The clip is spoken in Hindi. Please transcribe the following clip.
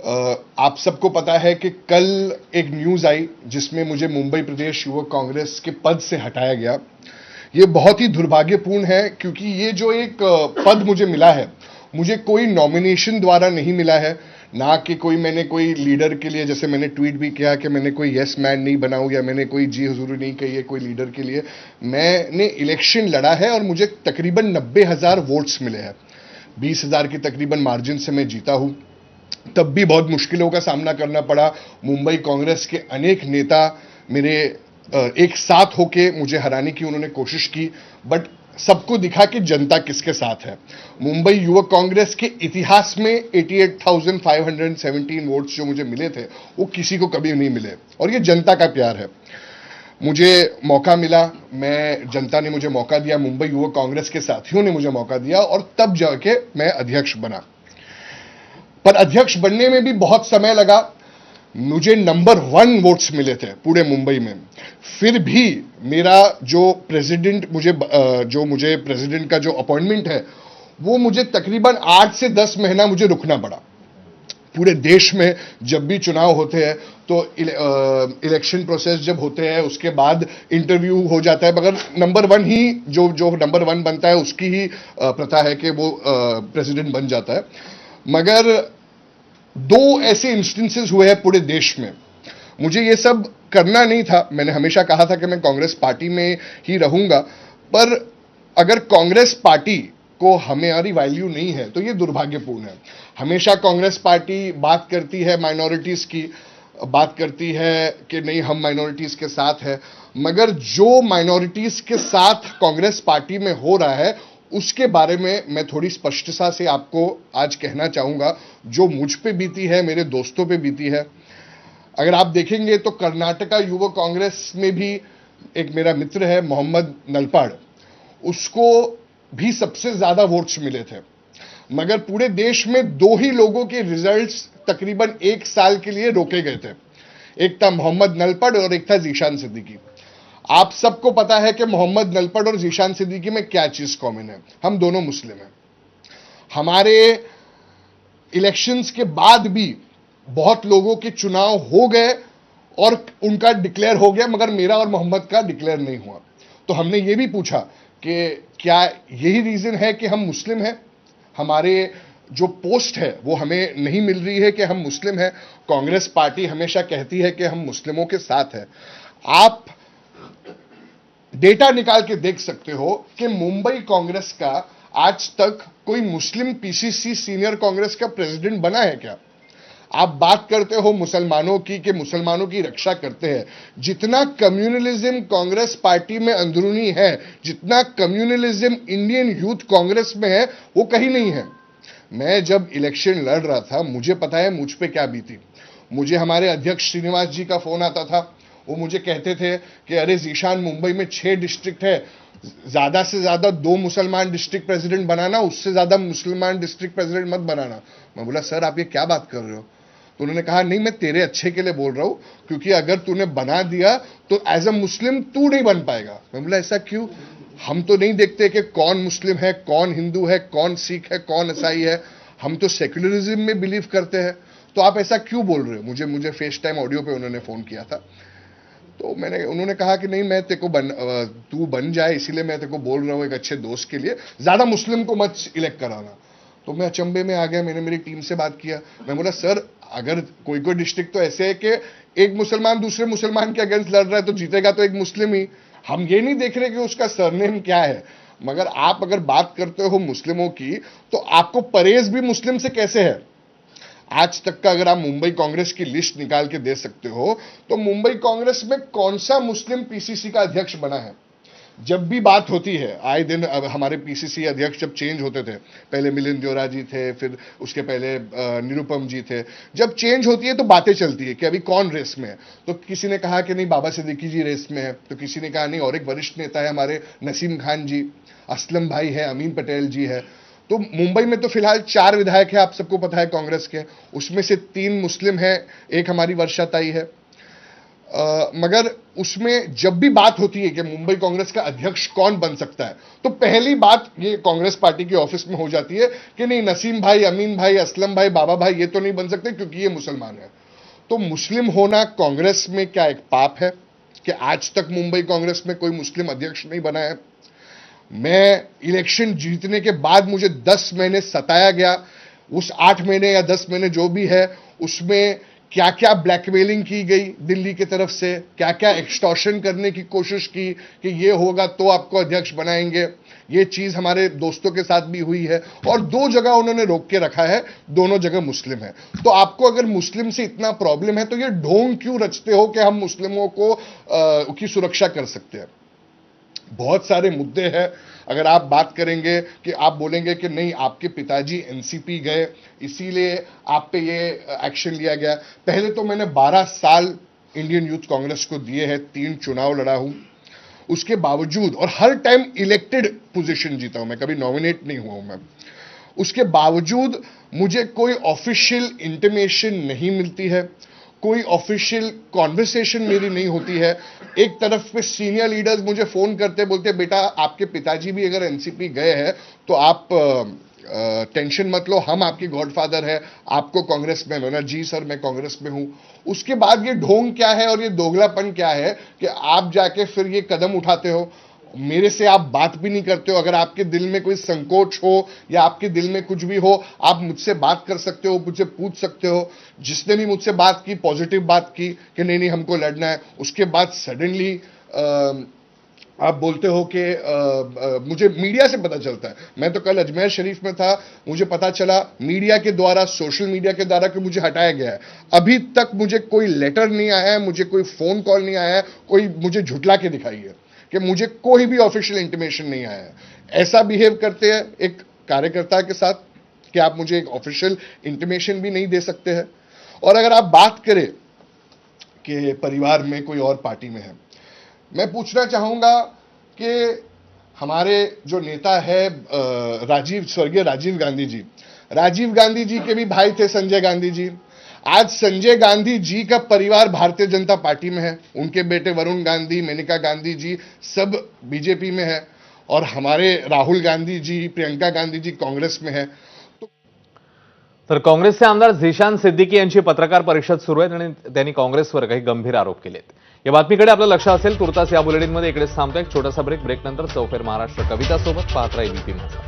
आप सबको पता है कि कल एक न्यूज आई जिसमें मुझे मुंबई प्रदेश युवक कांग्रेस के पद से हटाया गया। ये बहुत ही दुर्भाग्यपूर्ण है क्योंकि ये जो एक पद मुझे मिला है, मुझे कोई नॉमिनेशन द्वारा नहीं मिला है, ना कि मैंने कोई लीडर के लिए, जैसे मैंने ट्वीट भी किया कि मैंने कोई यस मैन नहीं बना हूं या मैंने कोई जी हुजूरी नहीं कही है कोई लीडर के लिए। मैंने इलेक्शन लड़ा है और मुझे तकरीबन 90,000 वोट्स मिले हैं। 20,000 की तकरीबन मार्जिन से मैं जीता हूं। तब भी बहुत मुश्किलों का सामना करना पड़ा। मुंबई कांग्रेस के अनेक नेता मेरे एक साथ होके मुझे हराने की उन्होंने कोशिश की, बट सबको दिखा कि जनता किसके साथ है। मुंबई युवक कांग्रेस के इतिहास में 88,517 वोट्स जो मुझे मिले थे वो किसी को कभी नहीं मिले, और ये जनता का प्यार है। मुझे मौका मिला, जनता ने मुझे मौका दिया, मुंबई युवक कांग्रेस के साथियों ने मुझे मौका दिया, और तब जाके मैं अध्यक्ष बना। पर अध्यक्ष बनने में भी बहुत समय लगा। मुझे नंबर 1 वोट्स मिले थे पूरे मुंबई में। फिर भी मेरा जो प्रेसिडेंट का जो अपॉइंटमेंट है वो मुझे तकरीबन 8 से 10 महीना मुझे रुकना पड़ा। पूरे देश में जब भी चुनाव होते हैं तो इलेक्शन प्रोसेस जब होते हैं उसके बाद इंटरव्यू हो जाता है, मगर नंबर 1 ही जो नंबर 1 बनता है उसकी ही प्रथा है कि वो प्रेसिडेंट बन जाता है। मगर 2 ऐसे इंस्टेंसेस हुए हैं पूरे देश में। मुझे ये सब करना नहीं था। मैंने हमेशा कहा था कि मैं कांग्रेस पार्टी में ही रहूंगा, पर अगर कांग्रेस पार्टी को हमारी वैल्यू नहीं है तो ये दुर्भाग्यपूर्ण है। हमेशा कांग्रेस पार्टी बात करती है माइनॉरिटीज की, बात करती है कि नहीं हम माइनॉरिटीज के साथ है, मगर जो माइनॉरिटीज के साथ कांग्रेस पार्टी में हो रहा है उसके बारे में मैं थोड़ी स्पष्टता से आपको आज कहना चाहूंगा, जो मुझ पे बीती है, मेरे दोस्तों पे बीती है। अगर आप देखेंगे तो कर्नाटका युवक कांग्रेस में भी एक मेरा मित्र है मोहम्मद नलपाड़, उसको भी सबसे ज्यादा वोट्स मिले थे, मगर पूरे देश में 2 ही लोगों के रिजल्ट्स तकरीबन 1 साल के लिए रोके गए थे। एक था मोहम्मद नलपड़ और एक था जीशान सिद्दीकी। आप सबको पता है कि मोहम्मद नलपड़ और जीशान सिद्दीकी में क्या चीज कॉमन है, हम दोनों मुस्लिम हैं। हमारे इलेक्शंस के बाद भी बहुत लोगों के चुनाव हो गए और उनका डिक्लेयर हो गया, मगर मेरा और मोहम्मद का डिक्लेयर नहीं हुआ। तो हमने ये भी पूछा कि क्या यही रीजन है कि हम मुस्लिम हैं, हमारे जो पोस्ट है वो हमें नहीं मिल रही है कि हम मुस्लिम हैं। कांग्रेस पार्टी हमेशा कहती है कि हम मुस्लिमों के साथ हैं। आप डेटा निकाल के देख सकते हो कि मुंबई कांग्रेस का आज तक कोई मुस्लिम पीसीसी सीनियर कांग्रेस का प्रेसिडेंट बना है क्या? आप बात करते हो मुसलमानों की कि मुसलमानों की रक्षा करते हैं, जितना कम्युनलिज्म कांग्रेस पार्टी में अंदरूनी है, जितना कम्युनलिज्म इंडियन यूथ कांग्रेस में है, वो कहीं नहीं है। मैं जब इलेक्शन लड़ रहा था मुझे पता है मुझ पे क्या बीती। मुझे हमारे अध्यक्ष श्रीनिवास जी का फोन आता था, वो मुझे कहते थे कि अरे जीशान, मुंबई में 6 डिस्ट्रिक्ट है, ज्यादा से ज्यादा 2 मुसलमान डिस्ट्रिक्ट प्रेसिडेंट बनाना, उससे ज्यादा मुसलमान डिस्ट्रिक्ट प्रेसिडेंट मत बनाना। मैं बोला सर आप ये क्या बात कर रहे हो? तो उन्होंने कहा नहीं, मैं तेरे अच्छे के लिए बोल रहा हूं, क्योंकि अगर तूने बना दिया तो एज अ मुस्लिम तू नहीं बन पाएगा। मैं बोला ऐसा क्यों? हम तो नहीं देखते कि कौन मुस्लिम है, कौन हिंदू है, कौन सिख है, कौन ईसाई है, हम तो सेक्युलरिज्म में बिलीव करते हैं, तो आप ऐसा क्यों बोल रहे हो? मुझे फेस टाइम ऑडियो पे उन्होंने फोन किया था। तो उन्होंने कहा कि नहीं, मैं तेको तू बन जाए इसीलिए मैं तेको बोल रहा हूं, एक अच्छे दोस्त के लिए, ज्यादा मुस्लिम को मत इलेक्ट कराना। तो मैं अचंभे में आ गया, मैंने मेरी टीम से बात किया। मैं बोला सर अगर कोई डिस्ट्रिक्ट तो ऐसे है कि एक मुसलमान दूसरे मुसलमान के अगेंस्ट लड़ रहा है तो जीतेगा तो एक मुस्लिम ही, हम ये नहीं देख रहे कि उसका सरनेम क्या है। मगर आप अगर बात करते हो मुस्लिमों की तो आपको परहेज भी मुस्लिम से कैसे है? आज तक का अगर आप मुंबई कांग्रेस की लिस्ट निकाल के दे सकते हो तो मुंबई कांग्रेस में कौन सा मुस्लिम पीसीसी का अध्यक्ष बना है? जब भी बात होती है, आए दिन अब हमारे पीसीसी अध्यक्ष जब चेंज होते थे, पहले मिलिंद देओरा जी थे, फिर उसके पहले निरुपम जी थे, जब चेंज होती है तो बातें चलती है कि अभी कौन रेस में है। तो किसी ने कहा कि नहीं बाबा सिद्दीकी जी रेस में है, तो किसी ने कहा नहीं और एक वरिष्ठ नेता है हमारे नसीम खान जी, असलम भाई है, अमीन पटेल जी है। तो मुंबई में तो फिलहाल 4 विधायक है, आप सबको पता है कांग्रेस के, उसमें से 3 मुस्लिम है, एक हमारी वर्षा ताई है। मगर उसमें जब भी बात होती है कि मुंबई कांग्रेस का अध्यक्ष कौन बन सकता है, तो पहली बात ये कांग्रेस पार्टी के ऑफिस में हो जाती है कि नहीं, नसीम भाई, अमीन भाई, असलम भाई, बाबा भाई ये तो नहीं बन सकते क्योंकि ये मुसलमान है। तो मुस्लिम होना कांग्रेस में क्या एक पाप है कि आज तक मुंबई कांग्रेस में कोई मुस्लिम अध्यक्ष नहीं बना है? मैं इलेक्शन जीतने के बाद मुझे 10 महीने सताया गया। उस 8 महीने या 10 महीने जो भी है उसमें क्या क्या ब्लैकमेलिंग की गई दिल्ली की तरफ से, क्या क्या एक्सटॉर्शन करने की कोशिश की कि ये होगा तो आपको अध्यक्ष बनाएंगे। ये चीज हमारे दोस्तों के साथ भी हुई है और 2 जगह उन्होंने रोक के रखा है, दोनों जगह मुस्लिम है। तो आपको अगर मुस्लिम से इतना प्रॉब्लम है तो ये ढोंग क्यों रचते हो कि हम मुस्लिमों को की सुरक्षा कर सकते हैं? बहुत सारे मुद्दे हैं। अगर आप बात करेंगे कि आप बोलेंगे कि नहीं, आपके पिताजी एनसीपी गए इसीलिए आप पे ये एक्शन लिया गया। पहले तो मैंने 12 साल इंडियन यूथ कांग्रेस को दिए हैं, 3 चुनाव लड़ा हूं, उसके बावजूद, और हर टाइम इलेक्टेड पोजीशन जीता हूं मैं, कभी नॉमिनेट नहीं हुआ हूं मैं। उसके बावजूद मुझे कोई ऑफिशियल इंटीमेशन नहीं मिलती है, कोई ऑफिशियल कॉन्वर्सेशन मेरी नहीं होती है। एक तरफ पे सीनियर लीडर्स मुझे फोन करते बोलते बेटा आपके पिताजी भी अगर एनसीपी गए हैं तो आप टेंशन मत लो, हम आपके गॉडफादर है, आपको कांग्रेस में लेना। जी सर मैं कांग्रेस में हूं। उसके बाद ये ढोंग क्या है और ये दोगलापन क्या है कि आप जाके फिर ये कदम उठाते हो, मेरे से आप बात भी नहीं करते हो। अगर आपके दिल में कोई संकोच हो या आपके दिल में कुछ भी हो, आप मुझसे बात कर सकते हो, मुझसे पूछ सकते हो। जिसने भी मुझसे बात की, पॉजिटिव बात की कि नहीं नहीं हमको लड़ना है, उसके बाद सडनली आप बोलते हो कि मुझे मीडिया से पता चलता है। मैं तो कल अजमेर शरीफ में था, मुझे पता चला मीडिया के द्वारा, सोशल मीडिया के द्वारा कि मुझे हटाया गया है। अभी तक मुझे कोई लेटर नहीं आया है, मुझे कोई फोन कॉल नहीं आया है, कोई मुझे झुठला के दिखाई है कि मुझे कोई भी ऑफिशियल इंटीमेशन नहीं आया है। ऐसा बिहेव करते हैं एक कार्यकर्ता के साथ कि आप मुझे एक ऑफिशियल इंटीमेशन भी नहीं दे सकते हैं। और अगर आप बात करें कि परिवार में कोई और पार्टी में है, मैं पूछना चाहूंगा कि हमारे जो नेता है स्वर्गीय राजीव गांधी जी के भी भाई थे संजय गांधी जी। आज संजय गांधी जी का परिवार भारतीय जनता पार्टी में है, उनके बेटे वरुण गांधी, मेनका गांधी जी सब बीजेपी में है, और हमारे राहुल गांधी जी, प्रियंका गांधी जी काँग्रेस में है। तर काँग्रेसचे आमदार झिशान सिद्दीकी यांची पत्रकार परिषद सुरू आहे आणि त्यांनी काँग्रेसवर काही गंभीर आरोप केलेत। या बातमीकडे आपलं लक्ष असेल, तुर्तास या बुलेटिनमध्ये इकडेच थांबतो। एक छोटासा ब्रेक, ब्रेकनंतर चौफेर महाराष्ट्र कविता सोबत पाहत राहा एबीपी माझा।